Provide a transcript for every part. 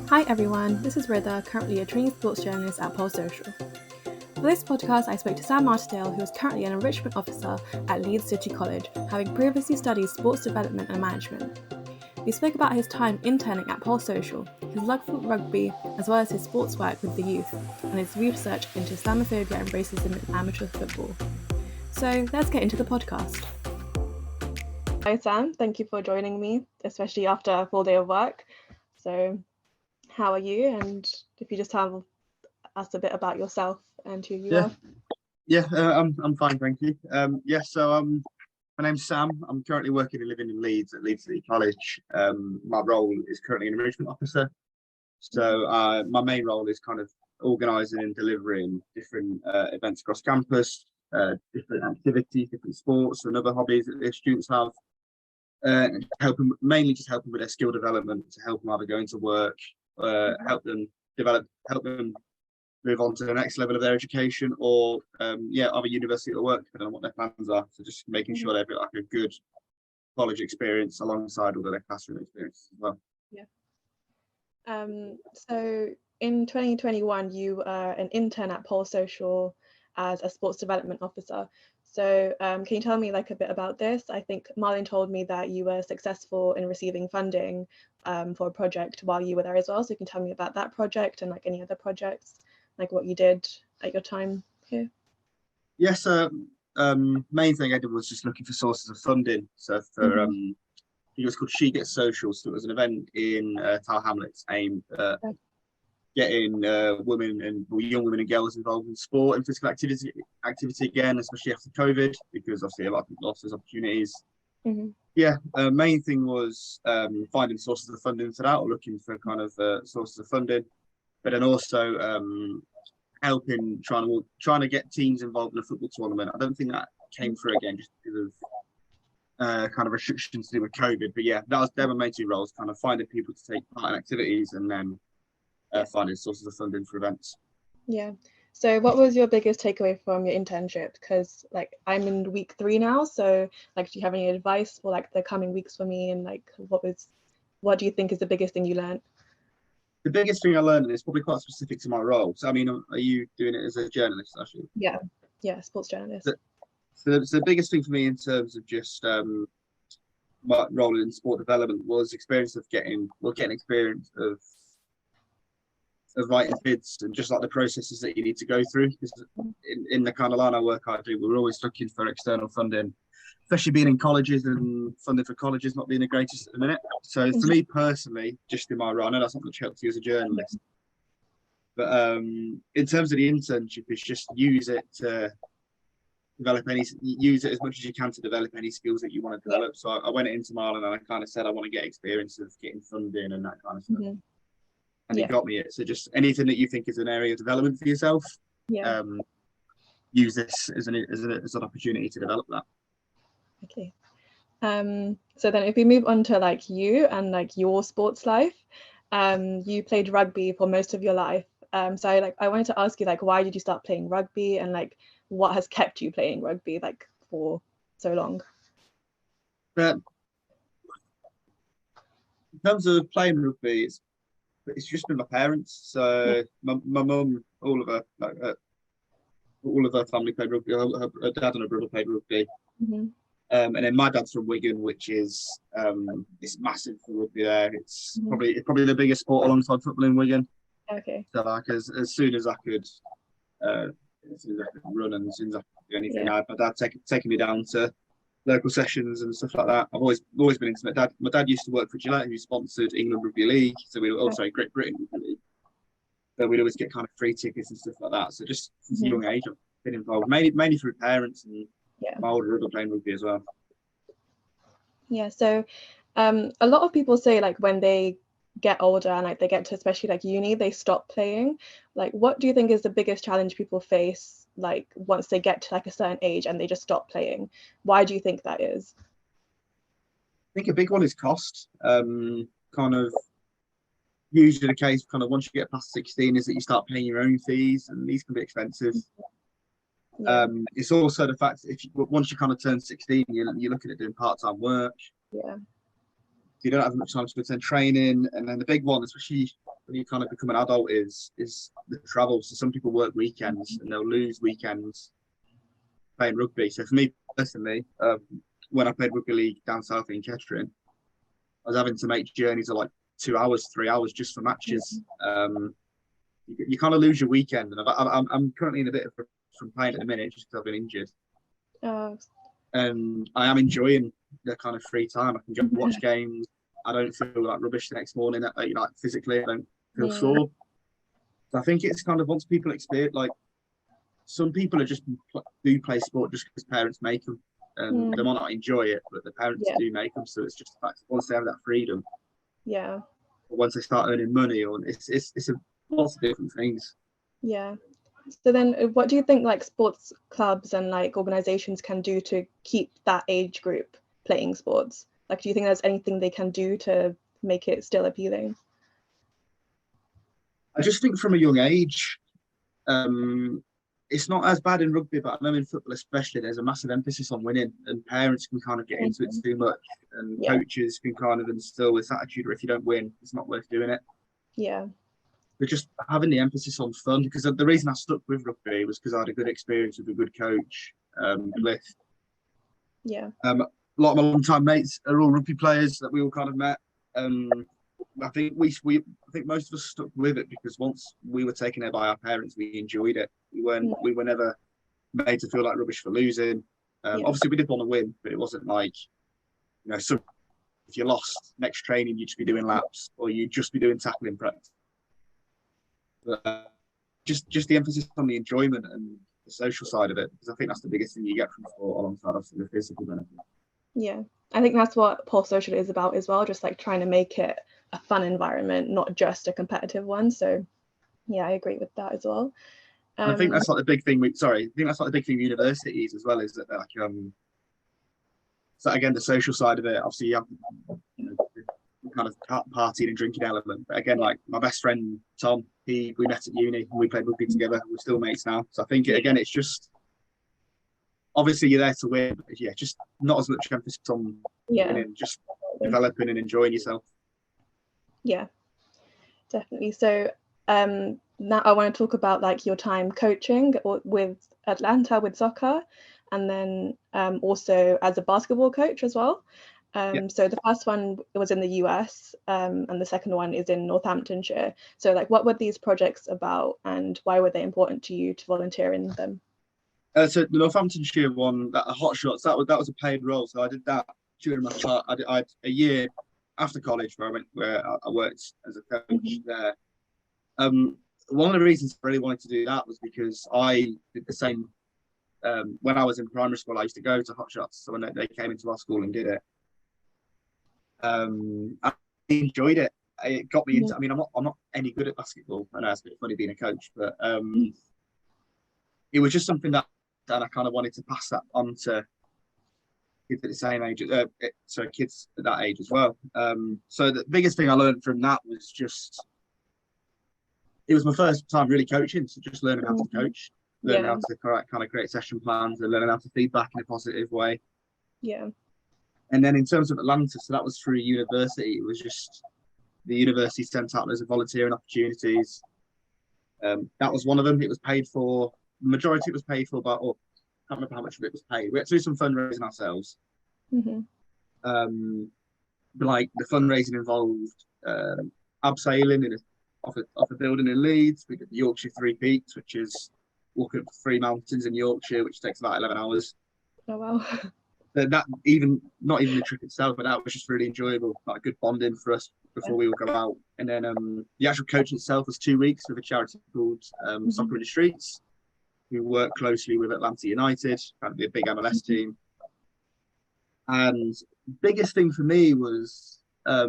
Hi everyone, this is Rida, currently a trainee sports journalist at Pulse Social. For this podcast, I spoke to Sam Martindale, who is currently an enrichment officer at Leeds City College, having previously studied sports development and management. We spoke about his time interning at Pulse Social, his love for rugby, as well as his sports work with the youth, and his research into Islamophobia and racism in amateur football. So let's get into the podcast. Hi Sam, thank you for joining me, especially after a full day of work. So how are you? And if you just tell us a bit about yourself and who you are. I'm fine, thank you. My name's Sam. I'm currently working and living in Leeds at Leeds City College. My role is currently an enrichment officer. So my main role is kind of organising and delivering different events across campus, different activities, different sports and other hobbies that the students have. Mainly just helping with their skill development, to help them either go into work, help them move on to the next level of their education, or either university or work, depending on what their plans are. So just making sure they've got like a good college experience alongside all of their classroom experience as well. So in 2021, you were an intern at Pulse Social as a sports development officer. So can you tell me like a bit about this? I think Marlon told me that you were successful in receiving funding for a project while you were there as well. So you can tell me about that project and like any other projects, like what you did at your time here. Yes, main thing I did was just looking for sources of funding. So for I think it was called She Gets Social. So it was an event in Tower Hamlets aimed at getting young women and girls involved in sport and physical activity again, especially after COVID, because obviously a lot of people lost those opportunities. Main thing was finding sources of funding for that, or looking for kind of sources of funding, but then also helping trying to get teams involved in a football tournament. I don't think that came through again just because of kind of restrictions to do with COVID. But yeah, they were my two roles: kind of finding people to take part in activities, and then finding sources of funding for events. Yeah. So what was your biggest takeaway from your internship? Because like I'm in week 3 now, so like do you have any advice for like the coming weeks for me, and like what do you think is the biggest thing you learned? The biggest thing I learned is probably quite specific to my role. So I mean, are you doing it as a journalist, actually? Yeah, sports journalist. So the biggest thing for me in terms of just my role in sport development was experience of getting experience of writing bids, and just like the processes that you need to go through. Because in the kind of line of work I do, we're always looking for external funding, especially being in colleges, and funding for colleges not being the greatest at the minute. So for me personally, just in my role, I know that's not much help to you as a journalist, but in terms of the internship, it's just use it as much as you can to develop any skills that you want to develop. So I went into Marlon and I kind of said I want to get experience of getting funding and that kind of stuff. And he got me it. So just anything that you think is an area of development for yourself, use this as an opportunity to develop that. Okay. So then if we move on to like you and like your sports life, you played rugby for most of your life. So I wanted to ask you, like, why did you start playing rugby, and like what has kept you playing rugby like for so long? But in terms of playing rugby, it's just been my parents. So my mum, all of her family played rugby. Her dad and her brother played rugby. And then my dad's from Wigan, which is it's massive for rugby there. It's probably the biggest sport alongside football in Wigan. Okay. So like as soon as I could run, and as soon as I could do anything, my dad taking me down to local sessions and stuff like that. I've always been into my dad. My dad used to work for Gillette, who sponsored England Rugby League. So we were also Great Britain Rugby League. So we'd always get kind of free tickets and stuff like that. So just since a young age, I've been involved, mainly through parents and my older brother playing rugby as well. Yeah. So a lot of people say like when they get older and like they get to especially like uni, they stop playing. Like what do you think is the biggest challenge people face like once they get to like a certain age and they just stop playing? Why do you think that is? I think a big one is cost. Kind of usually the case kind of once you get past 16 is that you start paying your own fees, and these can be expensive. It's also the fact that once you kind of turn 16, you're looking at doing part-time work. You don't have much time to attend training. And then the big one, especially when you kind of become an adult is the travel. So some people work weekends and they'll lose weekends playing rugby. So for me personally, when I played rugby league down south in Kettering, I was having to make journeys of like 2 hours, 3 hours just for matches. You kind of lose your weekend, and I'm currently in a bit of from playing at the minute just because I've been injured. And I am enjoying the kind of free time. I can go watch games. I don't feel like rubbish the next morning. Like physically, I don't feel sore. So I think it's kind of once people experience, like some people are just do play sport just because parents make them. They might not enjoy it, but the parents do make them. So it's just the fact once they have that freedom. Yeah. Once they start earning money, or it's a lots of different things. Yeah. So then what do you think like sports clubs and like organizations can do to keep that age group playing sports? Like, do you think there's anything they can do to make it still appealing? I just think from a young age, it's not as bad in rugby, but I know in football especially, there's a massive emphasis on winning, and parents can kind of get into it too much, and coaches can kind of instill this attitude, or if you don't win, it's not worth doing it. Yeah. But just having the emphasis on fun, because the reason I stuck with rugby was because I had a good experience with a good coach, Cliff. Yeah. A lot of my long-time mates are all rugby players that we all kind of met. I think I think most of us stuck with it because once we were taken there by our parents, we enjoyed it. We were never made to feel like rubbish for losing. Obviously, we did want to win, but it wasn't like, so if you lost next training, you'd just be doing laps or you'd just be doing tackling practice. But just the emphasis on the enjoyment and the social side of it, because I think that's the biggest thing you get from sport alongside obviously the physical benefit. Yeah, I think that's what Pulse Social is about as well, just like trying to make it a fun environment, not just a competitive one. So yeah, I agree with that as well. I think that's like the big thing with universities as well, is that like so again the social side of it, obviously you have the kind of partying and drinking element, but again like my best friend Tom, we met at uni and we played rugby together. We're still mates now, so I think again it's just obviously you're there to win, but just not as much emphasis on winning, just developing and enjoying yourself. Yeah, definitely. So now I want to talk about like your time coaching with Atlanta with soccer, and then also as a basketball coach as well. So the first one was in the US, and the second one is in Northamptonshire. So like, what were these projects about, and why were they important to you to volunteer in them? So the Northamptonshire one, that Hot Shots, that was a paid role. So I did that during my time. I had a year after college where I worked as a coach there. One of the reasons I really wanted to do that was because I did the same when I was in primary school. I used to go to Hot Shots, so when they came into our school and did it, I enjoyed it. It got me into. I mean, I'm not any good at basketball. I know it's a bit funny being a coach, but it was just something that I kind of wanted to pass that on to kids at the same age, so kids at that age as well. So the biggest thing I learned from that was just, it was my first time really coaching, so just learning how to coach, learning how to kind of create session plans and learning how to feedback in a positive way. Yeah. And then in terms of Atlanta, so that was through university. It was just the university sent out loads of volunteering opportunities. That was one of them. It was paid for. The majority was paid for, but I can't remember how much of it was paid. We had to do some fundraising ourselves. But like the fundraising involved abseiling off a building in Leeds. We did the Yorkshire Three Peaks, which is walking up 3 mountains in Yorkshire, which takes about 11 hours. Oh wow. That not even the trip itself, but that was just really enjoyable, like good bonding for us before we would go out. And then the actual coaching itself was 2 weeks with a charity called Soccer in the Streets, who work closely with Atlanta United, kind of be a big MLS team. And biggest thing for me was a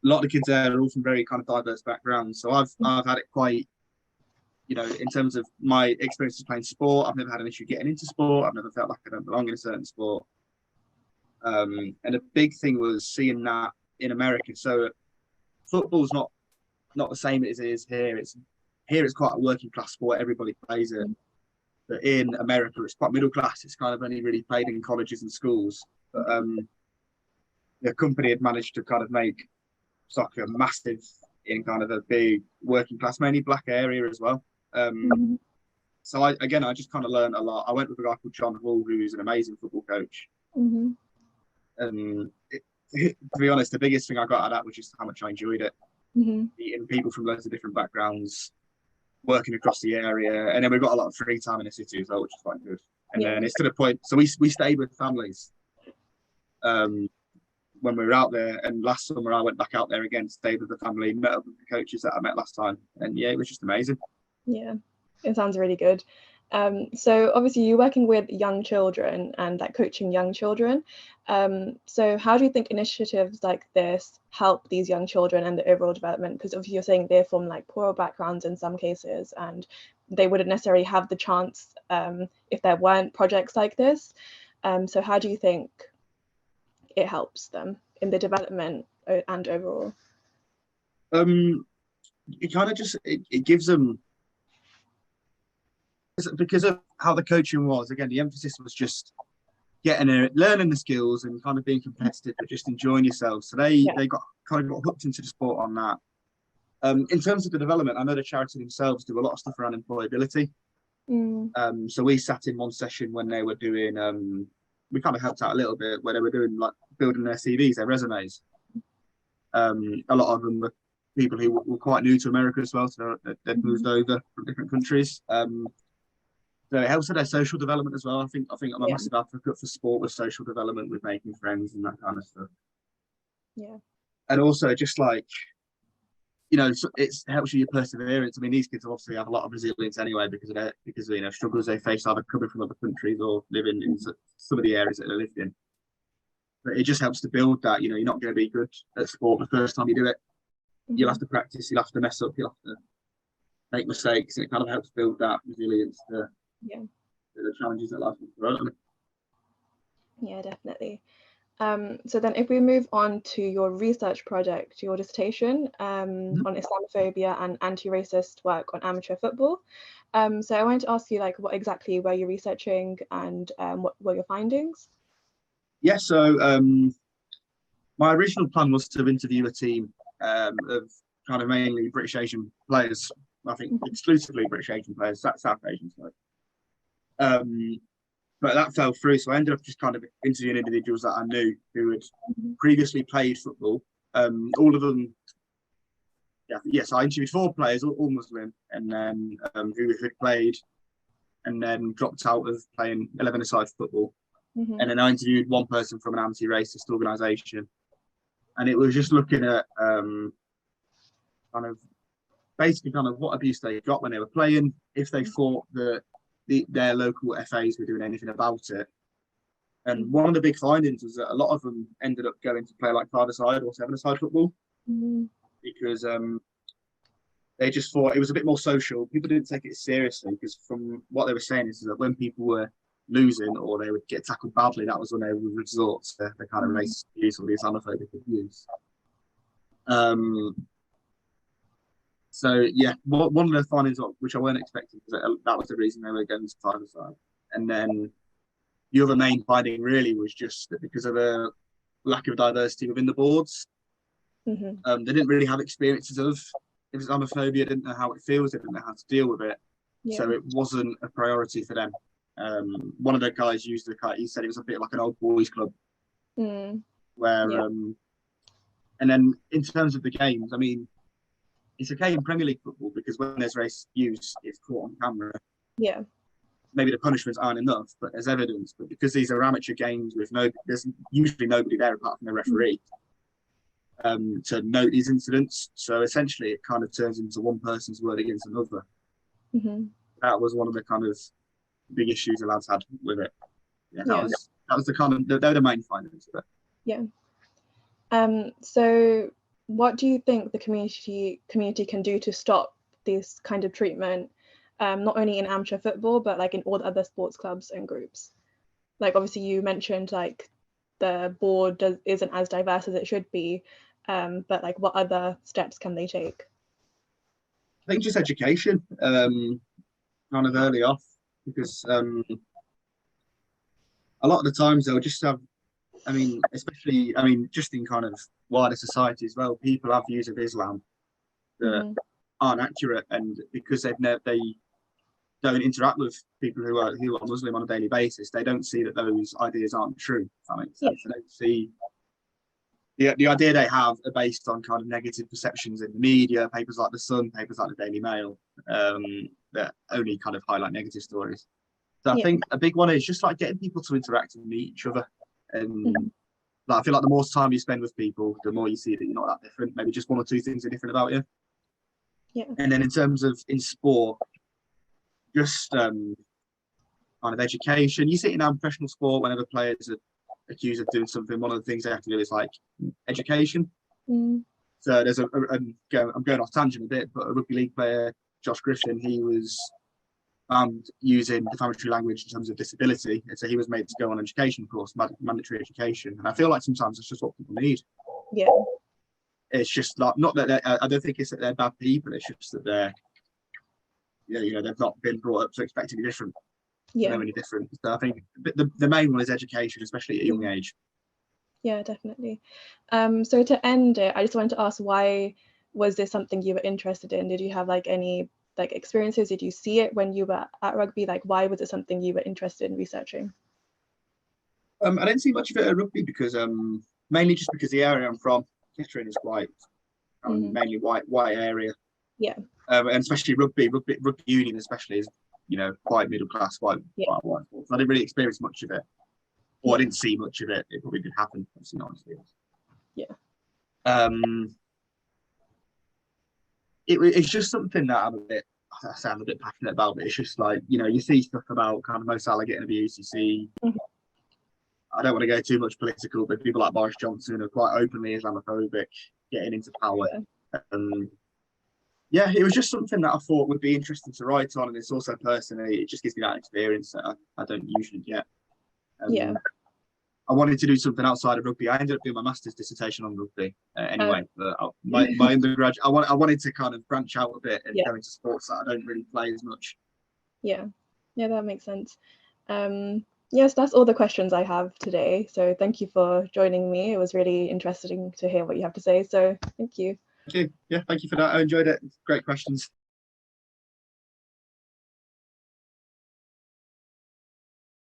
lot of the kids there are all from very kind of diverse backgrounds. So I've had it quite, in terms of my experiences playing sport, I've never had an issue getting into sport. I've never felt like I don't belong in a certain sport. And a big thing was seeing that in America. So football's not the same as it is here. It's quite a working class sport. Everybody plays it. But in America, it's quite middle class. It's kind of only really played in colleges and schools. But the company had managed to kind of make soccer massive in kind of a big working class, mainly black area as well. So I just kind of learned a lot. I went with a guy called John Hall, who's an amazing football coach. And to be honest, the biggest thing I got out of that was just how much I enjoyed it. Meeting people from loads of different backgrounds, working across the area, and then we've got a lot of free time in the city as well, which is quite good. And then it's to the point. So we stayed with families when we were out there. And last summer I went back out there again, stayed with the family, met up with the coaches that I met last time, and yeah, it was just amazing. Yeah, it sounds really good. So obviously you're working with young children and like coaching young children. So how do you think initiatives like this help these young children and the overall development? Because obviously you're saying they're from like poorer backgrounds in some cases, and they wouldn't necessarily have the chance if there weren't projects like this. So how do you think it helps them in the development and overall? It kind of just it gives them, because of how the coaching was. Again, the emphasis was just getting it, learning the skills, and kind of being competitive, but just enjoying yourself. So they got hooked into the sport on that. In terms of the development, I know the charity themselves do a lot of stuff around employability. So we sat in one session when they were doing. We kind of helped out a little bit where they were doing like building their CVs, their resumes. A lot of them were people who were quite new to America as well, so they'd moved over from different countries. So it helps with their social development as well. I think I'm a massive advocate for sport with social development, with making friends and that kind of stuff. Yeah. And also just like, it helps you your perseverance. I mean, these kids obviously have a lot of resilience anyway because of struggles they face either coming from other countries or living in some of the areas that they lived in. But it just helps to build that. You're not going to be good at sport the first time you do it. You'll have to practice. You'll have to mess up. You'll have to make mistakes. And it kind of helps build that resilience to the challenges that life will throw. Yeah, definitely. So then if we move on to your research project, your dissertation on Islamophobia and anti-racist work on amateur football. So I wanted to ask you, like, what exactly were you researching and what were your findings? Yeah, so my original plan was to interview a team of kind of mainly British Asian players. I think exclusively British Asian players, South Asian side. But that fell through, so I ended up just kind of interviewing individuals that I knew who had previously played football. All of them, yes, I interviewed 4 players, all Muslim, and then who had played and then dropped out of playing 11-a-side football. And then I interviewed one person from an anti-racist organisation, and it was just looking at basically what abuse they got when they were playing, if they thought that their local FAs were doing anything about it. And one of the big findings was that a lot of them ended up going to play like 5-a-side or 7-a-side football because they just thought it was a bit more social. People didn't take it seriously because from what they were saying is that when people were losing or they would get tackled badly, that was when they would resort to the kind of racist abuse or the Islamophobic abuse. So yeah, one of the findings which I weren't expecting was that was the reason they were going to 5-a-side. And then the other main finding really was just that because of a lack of diversity within the boards, they didn't really have experiences of Islamophobia, didn't know how it feels, they didn't know how to deal with it. So it wasn't a priority for them. One of the guys used he said it was a bit like an old boys club where and then in terms of the games, I mean, it's okay in Premier League football because when there's race use, it's caught on camera. Yeah. Maybe the punishments aren't enough, but there's evidence. But because these are amateur games there's usually nobody there apart from the referee to note these incidents. So essentially, it kind of turns into one person's word against another. That was one of the kind of big issues the lads had with it. That was the kind of they're the main findings of it. Yeah. So what do you think the community can do to stop this kind of treatment, not only in amateur football, but like in all the other sports clubs and groups? Like obviously you mentioned like the board isn't as diverse as it should be, but like what other steps can they take? I think just education, kind of early off, because a lot of the times they'll just have, especially just in kind of wider society as well, people have views of Islam that aren't accurate, and because they don't interact with people who are Muslim on a daily basis, they don't see that those ideas aren't true. If that makes sense. They don't see the idea they have are based on kind of negative perceptions in the media, papers like The Sun, papers like the Daily Mail, that only kind of highlight negative stories. So I think a big one is just like getting people to interact and meet each other. And like, I feel like the more time you spend with people, the more you see that you're not that different. Maybe just one or two things are different about you. Yeah. And then in terms of in sport, just kind of education. You see it now in professional sport, whenever players are accused of doing something, one of the things they have to do is like education. So there's I'm going off tangent a bit, but a rugby league player, Josh Griffin, he was found using defamatory language in terms of disability, and so he was made to go on an education course, mandatory education. And I feel like sometimes it's just what people need. Yeah. It's just like, not that I don't think it's that they're bad people. It's just that they're, they've not been brought up to expect to be different. Yeah. Any different. So I think the main one is education, especially at a young age. Yeah, definitely. So to end it, I just wanted to ask, why was this something you were interested in? Did you have like any like experiences? Did you see it when you were at rugby? Like, why was it something you were interested in researching? I didn't see much of it at rugby because mainly just because the area I'm from, Kettering, is quite mainly white area. Yeah. And especially rugby union especially is quite middle class, quite white. So I didn't really experience much of it, or I didn't see much of it. It probably did happen, obviously, not honestly. Yeah. It's just something that I sound a bit passionate about, but it's just like, you see stuff about kind of Mo Salah getting abused. You see, I don't want to go too much political, but people like Boris Johnson are quite openly Islamophobic, getting into power. Yeah, it was just something that I thought would be interesting to write on, and it's also personally, it just gives me that experience that I don't usually get. I wanted to do something outside of rugby. I ended up doing my master's dissertation on rugby anyway. But my undergraduate, I wanted to kind of branch out a bit and go into sports that I don't really play as much. Yeah, that makes sense. Yes, that's all the questions I have today. So thank you for joining me. It was really interesting to hear what you have to say. So thank you. Thank you. Yeah, thank you for that. I enjoyed it. Great questions.